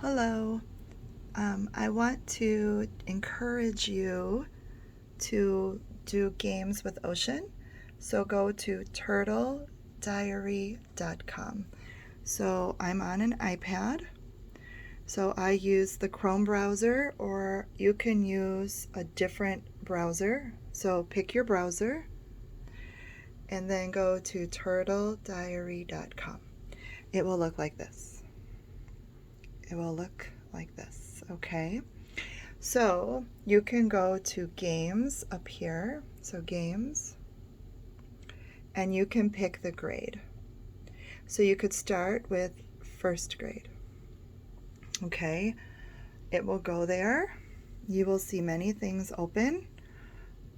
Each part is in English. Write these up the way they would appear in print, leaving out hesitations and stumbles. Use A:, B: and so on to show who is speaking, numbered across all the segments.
A: Hello. I want to encourage you to do games with Ocean. So go to turtlediary.com. So I'm on an iPad. So I use the Chrome browser, or you can use a different browser. So pick your browser and then go to turtlediary.com. It will look like this. It will look like this, okay? So you can go to games up here, so games, and you can pick the grade. So you could start with first grade. Okay, it will go there. You will see many things open.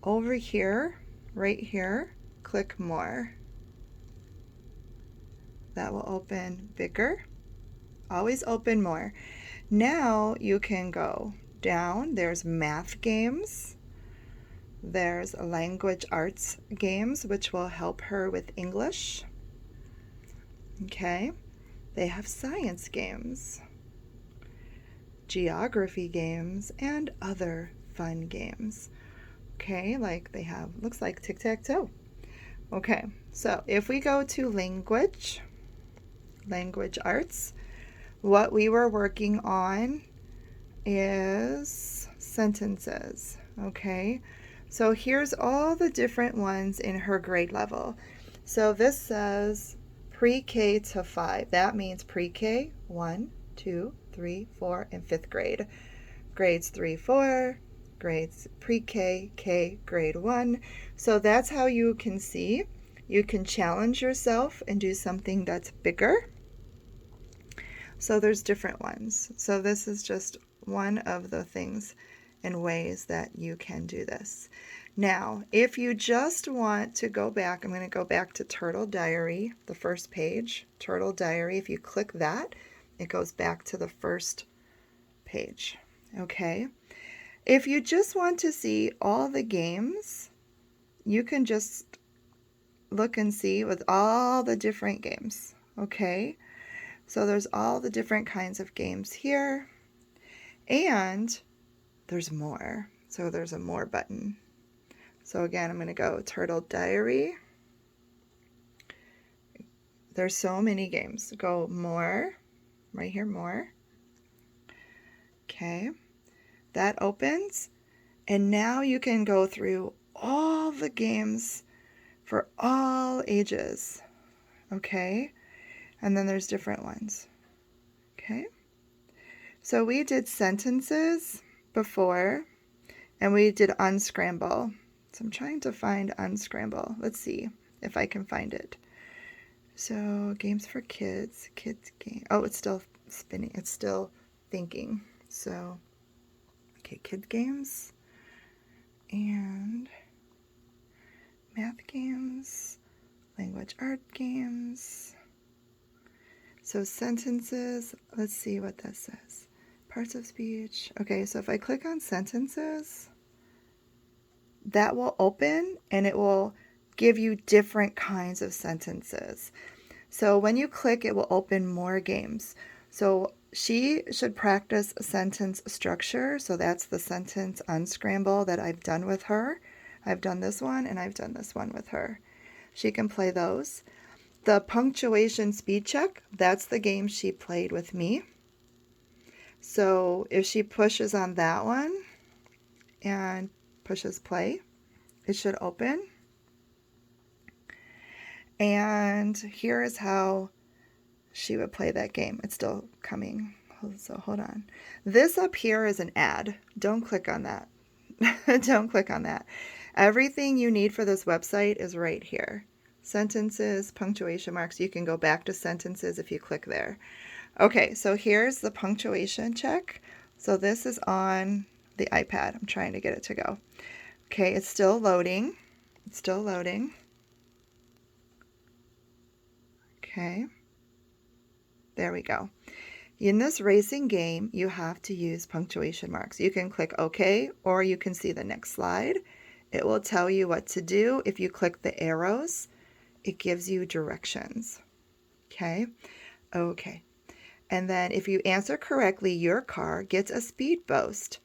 A: Over here, right here, click more. That will open bigger. Always open more. Now you can go down. There's math games. There's language arts games, which will help her with English. Okay. They have science games, geography games, and other fun games. Okay, like they have, looks like tic-tac-toe. Okay, so if we go to language arts, what we were working on is sentences. Okay, so here's all the different ones in her grade level. So this says pre-K to 5. That means pre-K 1, 2, 3, 4, and 5th grade. Grades 3, 4, grades pre-K, K, grade 1. So that's how you can see. You can challenge yourself and do something that's bigger. So there's different ones. So this is just one of the things and ways that you can do this. Now, if you just want to go back, I'm going to go back to Turtle Diary, the first page, Turtle Diary. If you click that, it goes back to the first page. Okay. If you just want to see all the games, you can just look and see with all the different games. Okay. So there's all the different kinds of games here, and there's more. So there's a more button. So again, I'm going to go Turtle Diary. There's so many games. Go more, right here, more. Okay, that opens, and now you can go through all the games for all ages. Okay, and then there's different ones. Okay, so we did sentences before, and we did unscramble. So I'm trying to find unscramble. Let's see if I can find it. So games for kids game. Oh, it's still spinning. It's still thinking. So, okay, kid games and math games, language art games. So sentences, let's see what that says. Parts of speech. Okay, so if I click on sentences, that will open and it will give you different kinds of sentences. So when you click, it will open more games. So she should practice sentence structure. So that's the sentence unscramble that I've done with her. I've done this one and I've done this one with her. She can play those. The punctuation speed check, that's the game she played with me. So if she pushes on that one and pushes play, it should open. And here is how she would play that game. It's still coming. So hold on. This up here is an ad. Don't click on that. Don't click on that. Everything you need for this website is right here. Sentences, punctuation marks. You can go back to sentences if you click there. Okay, so here's the punctuation check. So this is on the iPad. I'm trying to get it to go. Okay, it's still loading. It's still loading. Okay. There we go. In this racing game, you have to use punctuation marks. You can click OK, or you can see the next slide. It will tell you what to do. If you click the arrows, it gives you directions. Okay. Okay. And then if you answer correctly, your car gets a speed boost.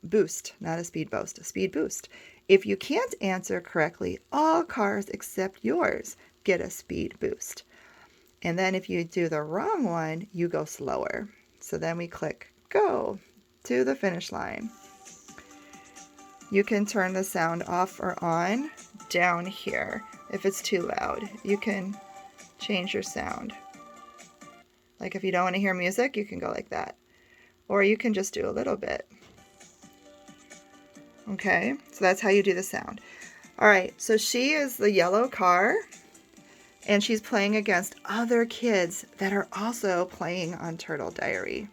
A: Boost, not a speed boost, a speed boost. If you can't answer correctly, all cars except yours get a speed boost. And then if you do the wrong one, you go slower. So then we click go to the finish line. You can turn the sound off or on down here if it's too loud. You can change your sound. Like if you don't want to hear music, you can go like that. Or you can just do a little bit. Okay, so that's how you do the sound. All right, so she is the yellow car, and she's playing against other kids that are also playing on Turtle Diary.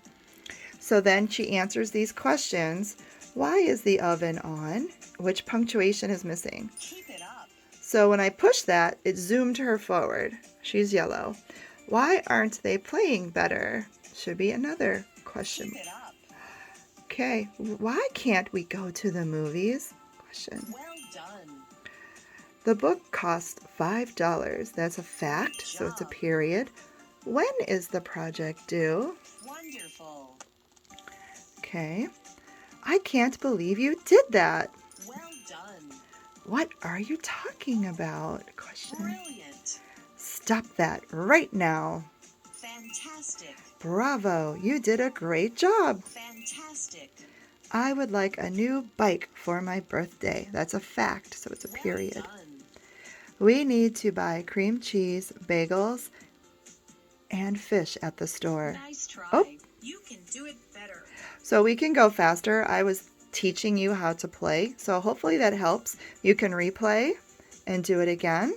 A: So then she answers these questions. Why is the oven on? Which punctuation is missing?
B: Keep it up.
A: So when I push that, it zoomed her forward. She's yellow. Why aren't they playing better? Should be another question.
B: Keep it up.
A: Okay, why can't we go to the movies? Question.
B: Well done.
A: The book cost $5. That's a fact, so it's a period. When is the project due?
B: Wonderful.
A: Okay. I can't believe you did that.
B: Well done.
A: What are you talking about? Question.
B: Brilliant.
A: Stop that right now.
B: Fantastic.
A: Bravo, you did a great job.
B: Fantastic.
A: I would like a new bike for my birthday. That's a fact, so it's a period.
B: Well done.
A: We need to buy cream cheese, bagels, and fish at the store.
B: Nice try.
A: Oh.
B: You can do it better.
A: So we can go faster. I was teaching you how to play, so hopefully that helps. You can replay and do it again.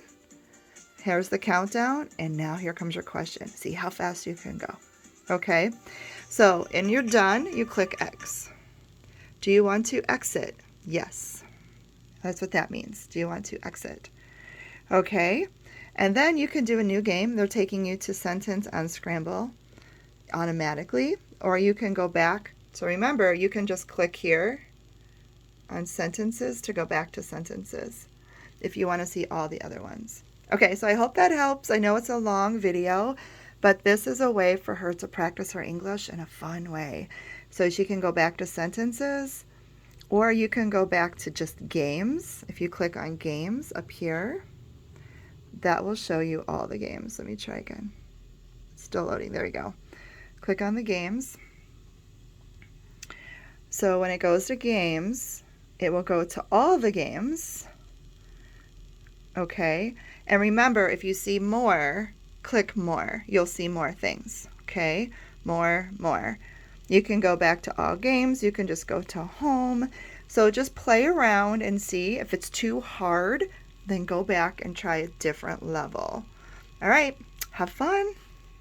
A: Here's the countdown, and now here comes your question. See how fast you can go. Okay, so and you're done, you click X. Do you want to exit? Yes. That's what that means. Do you want to exit? Okay, and then you can do a new game. They're taking you to Sentence Unscramble automatically, or you can go back. So remember, you can just click here on sentences to go back to sentences if you want to see all the other ones. Okay, so I hope that helps. I know it's a long video, but this is a way for her to practice her English in a fun way. So she can go back to sentences, or you can go back to just games. If you click on games up here, that will show you all the games. Let me try again. Still loading. There we go. Click on the games. So when it goes to games, it will go to all the games. Okay. And remember, if you see more, click more. You'll see more things. Okay. More. You can go back to all games. You can just go to home. So just play around and see. If it's too hard, then go back and try a different level. All right. Have fun.